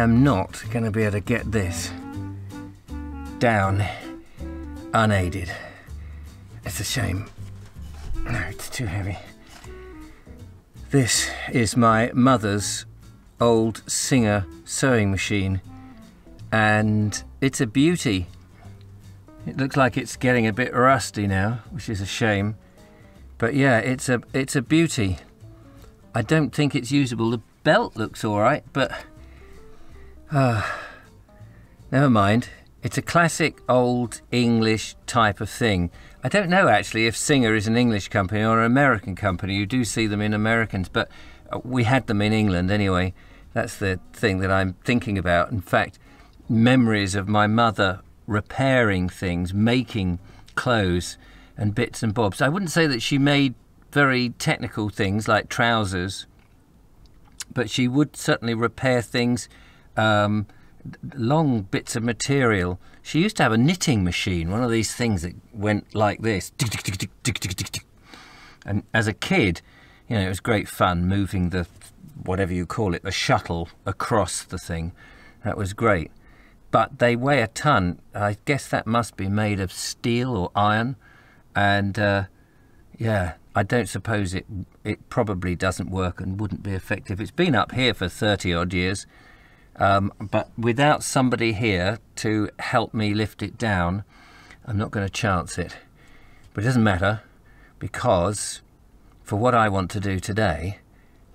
am not going to be able to get this down unaided. It's a shame. No, it's too heavy. This is my mother's old Singer sewing machine, and it's a beauty. It looks like it's getting a bit rusty now, which is a shame. But yeah, it's a beauty. I don't think it's usable. The belt looks all right, but never mind. It's a classic old English type of thing. I don't know actually if Singer is an English company or an American company. You do see them in Americans, but we had them in England anyway. That's the thing that I'm thinking about. In fact, memories of my mother repairing things, making clothes and bits and bobs. I wouldn't say that she made very technical things like trousers, but she would certainly repair things, long bits of material. She used to have a knitting machine, one of these things that went like this. And as a kid, you know, it was great fun moving the, whatever you call it, the shuttle across the thing. That was great. But they weigh a ton. I guess that must be made of steel or iron. And yeah, I don't suppose it probably doesn't work and wouldn't be effective. It's been up here for 30 odd years. But without somebody here to help me lift it down, I'm not going to chance it. But it doesn't matter, because for what I want to do today,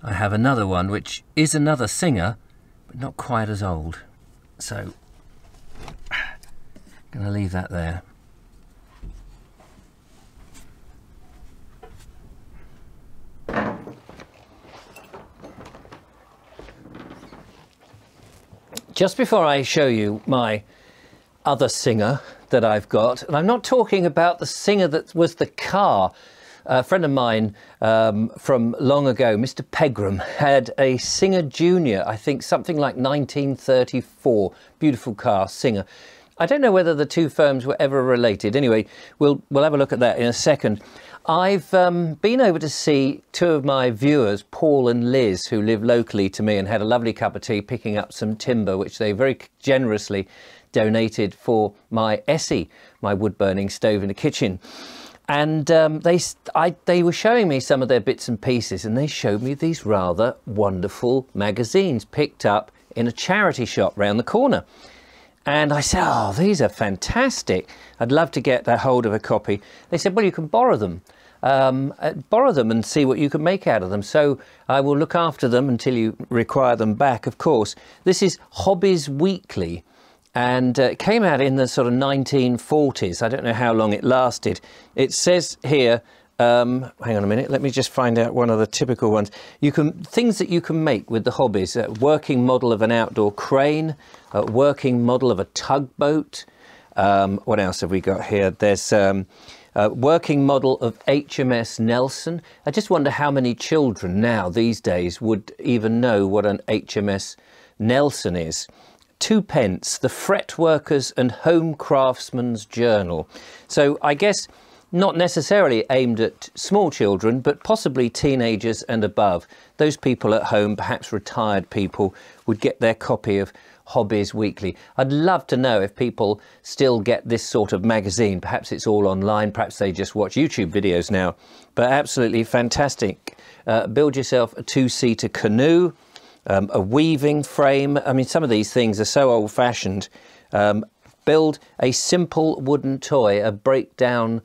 I have another one which is another Singer, but not quite as old. So I'm going to leave that there. Just before I show you my other Singer that I've got, and I'm not talking about the Singer that was the car. A friend of mine from long ago, Mr. Pegram, had a Singer Junior, I think something like 1934. Beautiful car, Singer. I don't know whether the two firms were ever related. Anyway, we'll have a look at that in a second. I've been over to see two of my viewers, Paul and Liz, who live locally to me, and had a lovely cup of tea picking up some timber, which they very generously donated for my Essie, my wood-burning stove in the kitchen. And they were showing me some of their bits and pieces, and they showed me these rather wonderful magazines picked up in a charity shop round the corner. And I said, oh, these are fantastic. I'd love to get a hold of a copy. They said, well, you can borrow them. Borrow them and see what you can make out of them. So I will look after them until you require them back, of course. This is Hobbies Weekly, and it came out in the sort of 1940s. I don't know how long it lasted. It says here, hang on a minute, let me just find out one of the typical ones. Things that you can make with the hobbies. Working model of an outdoor crane, working model of a tugboat. What else have we got here? There's working model of HMS Nelson. I just wonder how many children now these days would even know what an HMS Nelson is. 2pence, the Fretworkers and Home Craftsman's Journal. So I guess not necessarily aimed at small children, but possibly teenagers and above. Those people at home, perhaps retired people, would get their copy of Hobbies Weekly. I'd love to know if people still get this sort of magazine. Perhaps it's all online, perhaps they just watch YouTube videos now. But absolutely fantastic. Build yourself a two-seater canoe, a weaving frame. I mean, some of these things are so old-fashioned. Build a simple wooden toy, a breakdown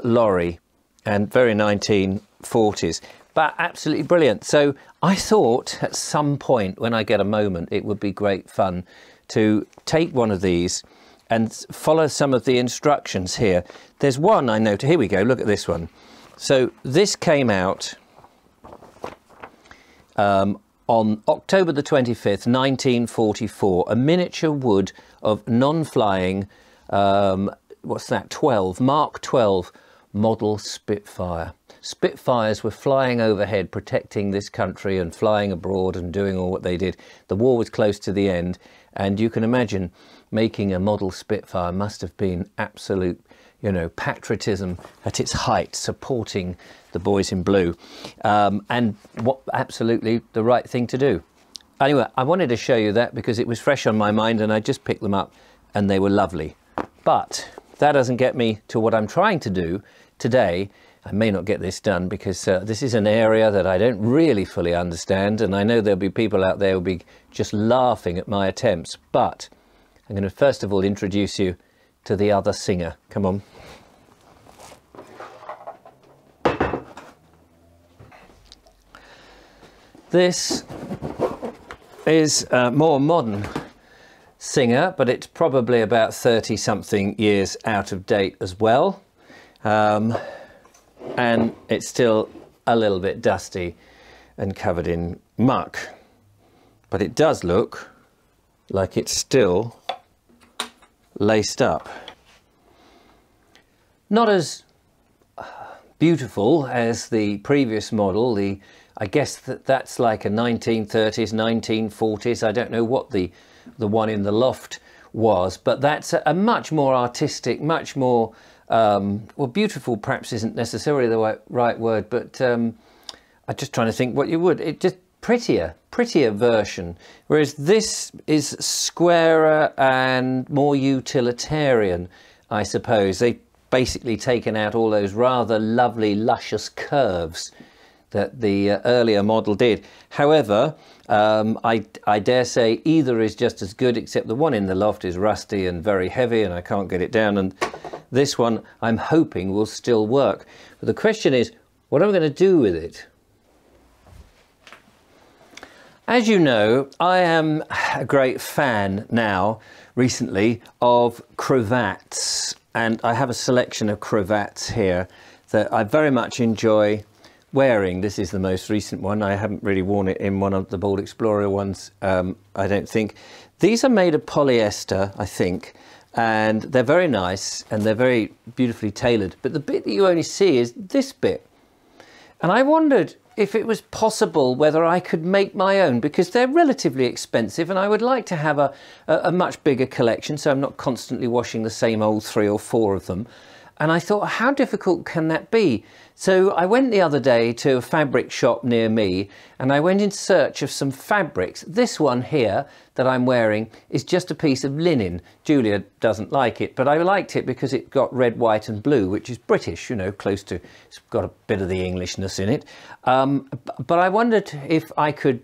lorry, and very 1940s, but absolutely brilliant. So I thought at some point when I get a moment, it would be great fun to take one of these and follow some of the instructions here. There's one I noted. Here we go. Look at this one. So this came out on October the 25th, 1944, a miniature wood of non-flying, what's that, 12, Mark 12 model Spitfire. Spitfires were flying overhead, protecting this country and flying abroad and doing all what they did. The war was close to the end, and you can imagine making a model Spitfire must have been absolute, you know, patriotism at its height, supporting the boys in blue, and what absolutely the right thing to do. Anyway, I wanted to show you that because it was fresh on my mind and I just picked them up and they were lovely. But that doesn't get me to what I'm trying to do today. I may not get this done because this is an area that I don't really fully understand, and I know there'll be people out there who'll be just laughing at my attempts. But I'm going to first of all introduce you to the other singer. Come on. This is a more modern singer, but it's probably about 30 something years out of date as well. And it's still a little bit dusty and covered in muck, but it does look like it's still laced up. Not as beautiful as the previous model. I guess that's like a 1930s, 1940s. I don't know what the one in the loft was, but that's a much more artistic, much more well, beautiful perhaps isn't necessarily the right word, but I'm just trying to think what you would. It just prettier version, whereas this is squarer and more utilitarian, I suppose. They've basically taken out all those rather lovely luscious curves that the earlier model did. However, I dare say either is just as good, except the one in the loft is rusty and very heavy and I can't get it down, and this one I'm hoping will still work. But the question is, what am I going to do with it? As you know, I am a great fan now, recently, of cravats, and I have a selection of cravats here that I very much enjoy wearing. This is the most recent one. I haven't really worn it in one of the Bold Explorer ones, I don't think. These are made of polyester, I think, and they're very nice and they're very beautifully tailored, but the bit that you only see is this bit. And I wondered if it was possible whether I could make my own, because they're relatively expensive and I would like to have a much bigger collection, so I'm not constantly washing the same old 3 or 4 of them. And I thought, how difficult can that be? So I went the other day to a fabric shop near me and I went in search of some fabrics. This one here that I'm wearing is just a piece of linen. Julia doesn't like it, but I liked it because it got red, white and blue, which is British, you know, close to, it's got a bit of the Englishness in it. But I wondered if I could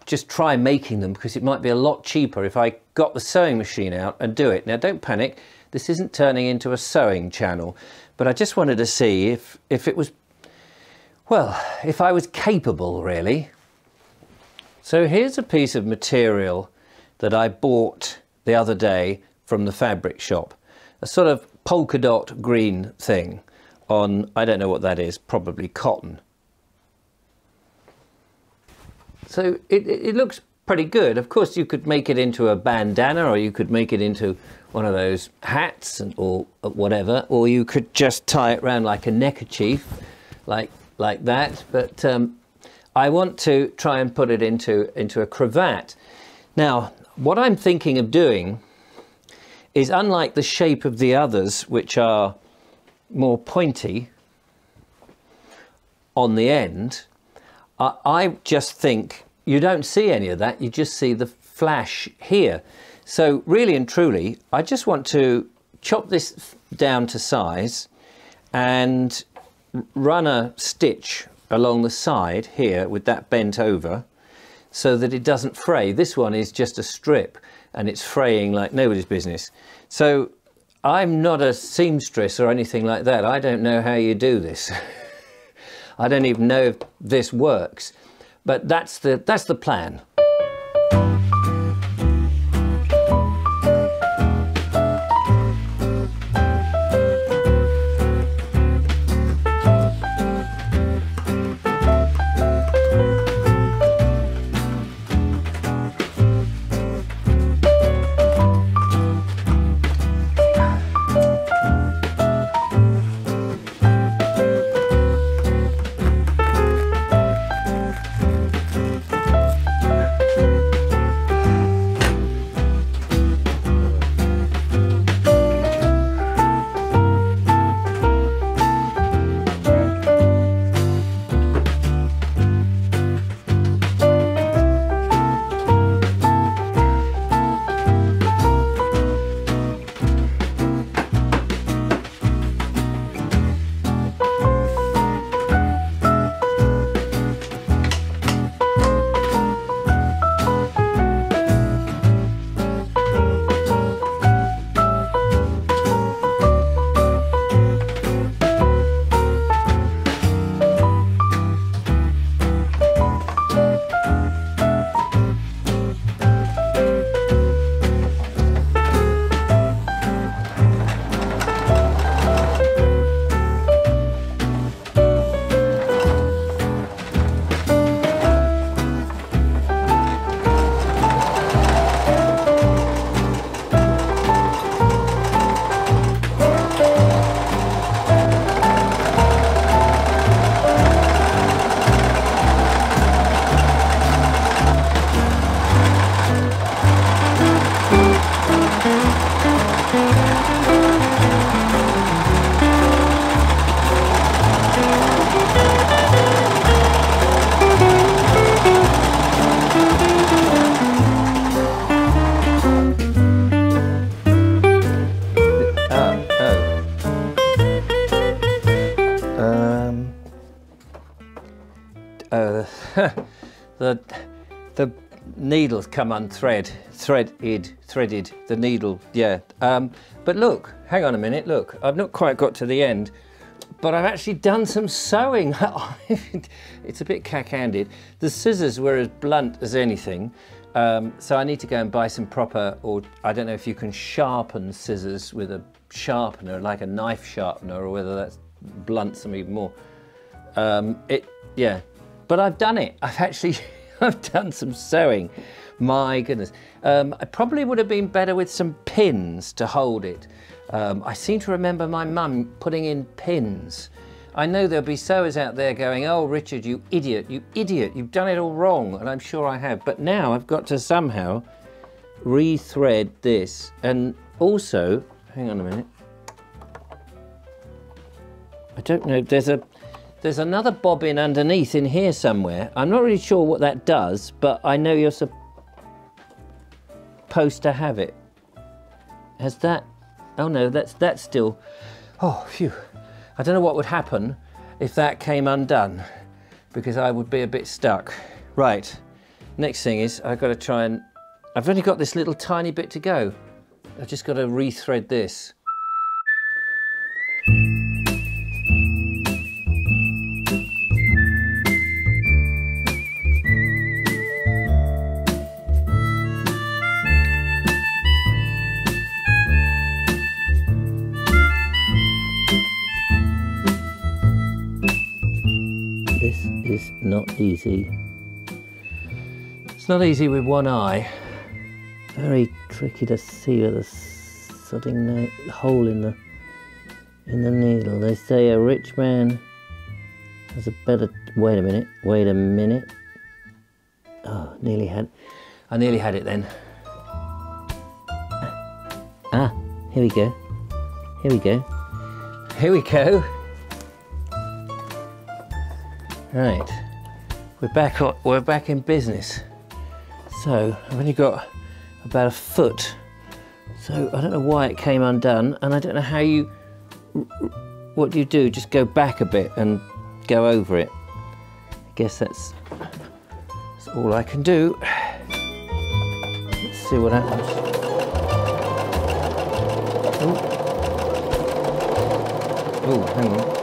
just try making them, because it might be a lot cheaper if I got the sewing machine out and do it. Now don't panic. This isn't turning into a sewing channel, but I just wanted to see if it was, well, if I was capable, really. So here's a piece of material that I bought the other day from the fabric shop. A sort of polka dot green thing on, I don't know what that is, probably cotton. So it looks pretty good. Of course, you could make it into a bandana, or you could make it into one of those hats or whatever, or you could just tie it around like a neckerchief, like that. But I want to try and put it into a cravat. Now, what I'm thinking of doing is, unlike the shape of the others, which are more pointy on the end, I just think you don't see any of that. You just see the flash here. So really and truly, I just want to chop this down to size and run a stitch along the side here with that bent over so that it doesn't fray. This one is just a strip and it's fraying like nobody's business. So I'm not a seamstress or anything like that. I don't know how you do this. I don't even know if this works, but that's the plan. the needles come threaded, the needle, yeah. But look, hang on a minute, look, I've not quite got to the end, but I've actually done some sewing. It's a bit cack-handed. The scissors were as blunt as anything, so I need to go and buy some proper, or I don't know if you can sharpen scissors with a sharpener, like a knife sharpener, or whether that's blunts them even more. Yeah, but I've done it. I've done some sewing. My goodness. I probably would have been better with some pins to hold it. I seem to remember my mum putting in pins. I know there'll be sewers out there going, oh, Richard, you idiot, you've done it all wrong. And I'm sure I have. But now I've got to somehow rethread this. And also, hang on a minute. I don't know, there's another bobbin underneath in here somewhere. I'm not really sure what that does, but I know you're supposed to have it. Has that? Oh no, that's still, oh phew. I don't know what would happen if that came undone, because I would be a bit stuck. Right, next thing is I've got to try and, I've only got this little tiny bit to go. I've just got to rethread this. Is not easy. It's not easy with one eye. Very tricky to see with a sodding hole in the needle. They say a rich man has a better. Wait a minute. Oh, I nearly had it then. Ah, here we go. Right, we're back in business. So I've only got about a foot. So I don't know why it came undone, and I don't know how what do you do? Just go back a bit and go over it. I guess that's all I can do. Let's see what happens. Oh, hang on.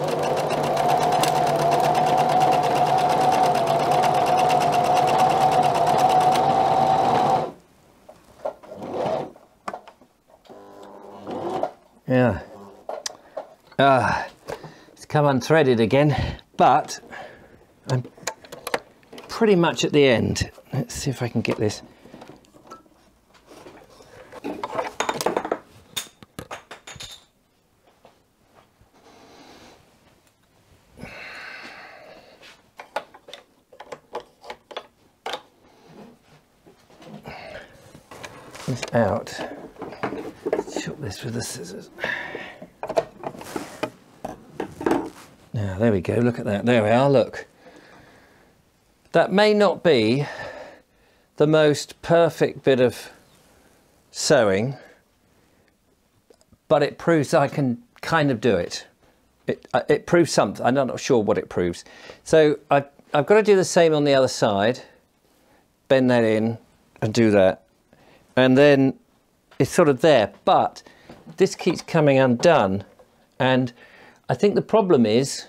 Yeah, it's come unthreaded again, but I'm pretty much at the end. Let's see if I can get this. This out. Chop this with the scissors. Now, there we go, look at that. There we are, look. That may not be the most perfect bit of sewing, but it proves I can kind of do it. It proves something. I'm not sure what it proves. So I've got to do the same on the other side. Bend that in and do that. And then it's sort of there, but this keeps coming undone, and I think the problem is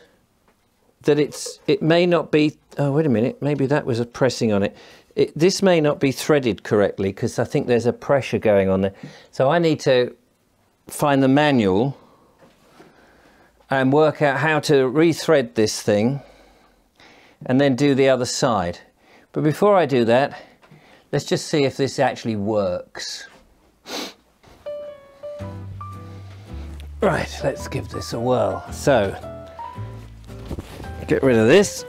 that it may not be, oh wait a minute, maybe that was a pressing on it. This may not be threaded correctly, because I think there's a pressure going on there. So I need to find the manual and work out how to rethread this thing and then do the other side. But before I do that, let's just see if this actually works. Right, let's give this a whirl. So, get rid of this.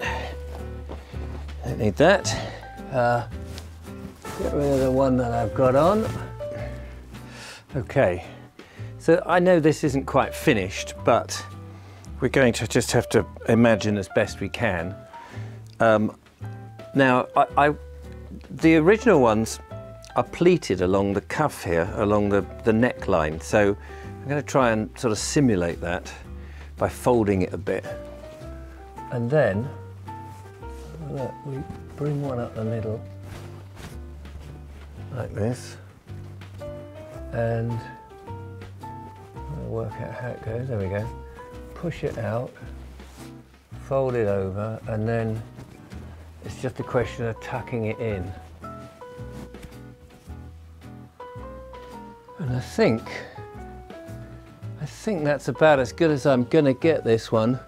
Don't need that. Get rid of the one that I've got on. Okay, so I know this isn't quite finished, but we're going to just have to imagine as best we can. Now, the original ones are pleated along the cuff here, along the neckline. So I'm going to try and sort of simulate that by folding it a bit. And then Look, we bring one up the middle like this, and I'll work out how it goes. There we go. Push it out, fold it over, and then it's just a question of tucking it in. And I think that's about as good as I'm gonna get this one.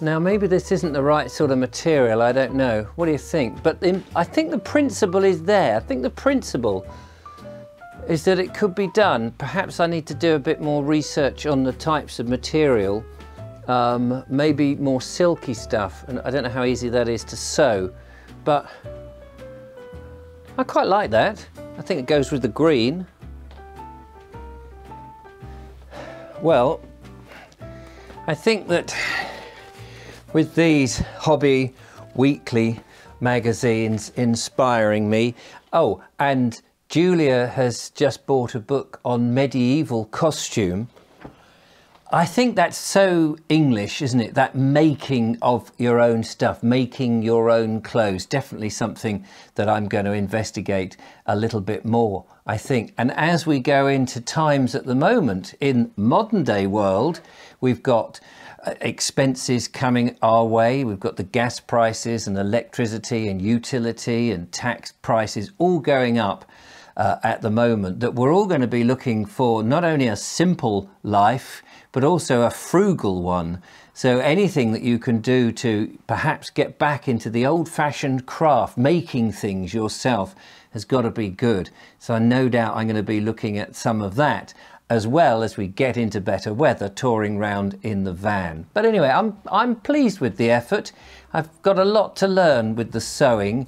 Now maybe this isn't the right sort of material, I don't know. What do you think? But I think the principle is there. I think the principle is that it could be done. Perhaps I need to do a bit more research on the types of material, maybe more silky stuff, and I don't know how easy that is to sew, but I quite like that. I think it goes with the green. Well, I think that with these hobby weekly magazines inspiring me, oh, and Julia has just bought a book on medieval costume. I think that's so English, isn't it? That making of your own stuff, making your own clothes, definitely something that I'm going to investigate a little bit more, I think. And as we go into times at the moment in modern day world, we've got expenses coming our way. We've got the gas prices and electricity and utility and tax prices all going up at the moment, that we're all going to be looking for not only a simple life, but also a frugal one. So anything that you can do to perhaps get back into the old-fashioned craft, making things yourself, has got to be good. So no doubt I'm going to be looking at some of that, as well as we get into better weather, touring round in the van. But anyway, I'm pleased with the effort. I've got a lot to learn with the sewing,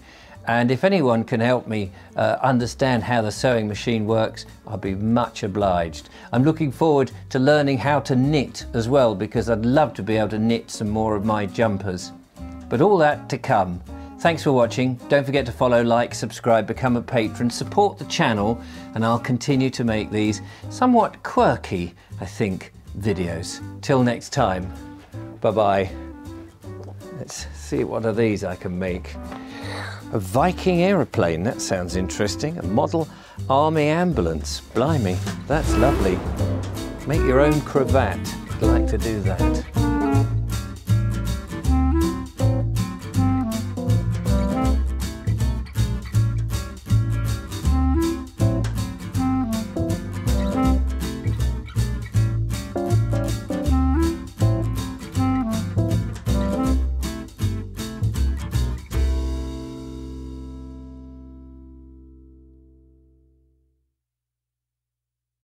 and if anyone can help me understand how the sewing machine works, I'll be much obliged. I'm looking forward to learning how to knit as well, because I'd love to be able to knit some more of my jumpers. But all that to come. Thanks for watching. Don't forget to follow, like, subscribe, become a patron, support the channel, and I'll continue to make these somewhat quirky, I think, videos. Till next time, bye-bye. Let's see what of these I can make. A Viking aeroplane, that sounds interesting. A model army ambulance, blimey, that's lovely. Make your own cravat, I'd like to do that.